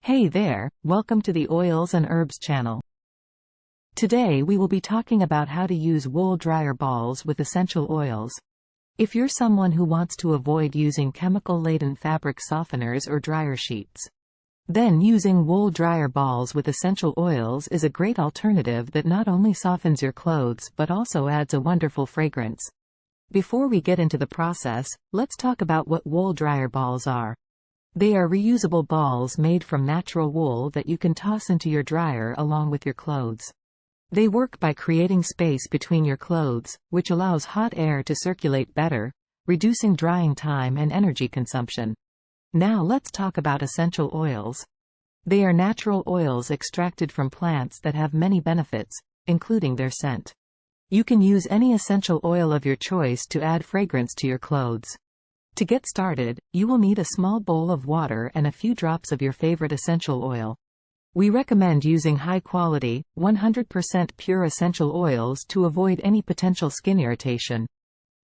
Hey there, welcome to the Oils and Herbs channel. Today we will be talking about how to use wool dryer balls with essential oils. If you're someone who wants to avoid using chemical-laden fabric softeners or dryer sheets, then using wool dryer balls with essential oils is a great alternative that not only softens your clothes but also adds a wonderful fragrance. Before we get into the process, let's talk about what wool dryer balls are. They are reusable balls made from natural wool that you can toss into your dryer along with your clothes. They work by creating space between your clothes, which allows hot air to circulate better, reducing drying time and energy consumption. Now let's talk about essential oils. They are natural oils extracted from plants that have many benefits, including their scent. You can use any essential oil of your choice to add fragrance to your clothes. To get started, you will need a small bowl of water and a few drops of your favorite essential oil. We recommend using high-quality, 100% pure essential oils to avoid any potential skin irritation.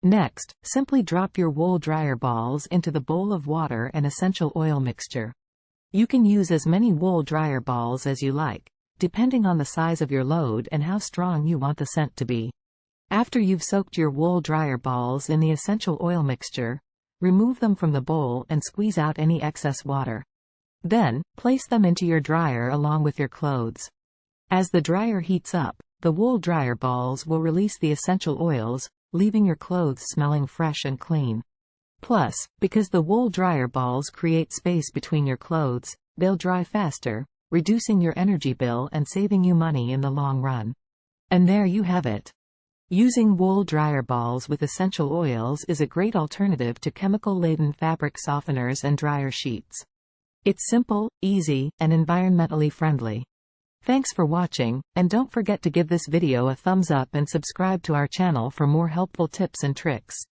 Next, simply drop your wool dryer balls into the bowl of water and essential oil mixture. You can use as many wool dryer balls as you like, depending on the size of your load and how strong you want the scent to be. After you've soaked your wool dryer balls in the essential oil mixture, remove them from the bowl and squeeze out any excess water. Then, place them into your dryer along with your clothes. As the dryer heats up, the wool dryer balls will release the essential oils, leaving your clothes smelling fresh and clean. Plus, because the wool dryer balls create space between your clothes, they'll dry faster, reducing your energy bill and saving you money in the long run. And there you have it. Using wool dryer balls with essential oils is a great alternative to chemical-laden fabric softeners and dryer sheets. It's simple, easy, and environmentally friendly. Thanks for watching, and don't forget to give this video a thumbs up and subscribe to our channel for more helpful tips and tricks.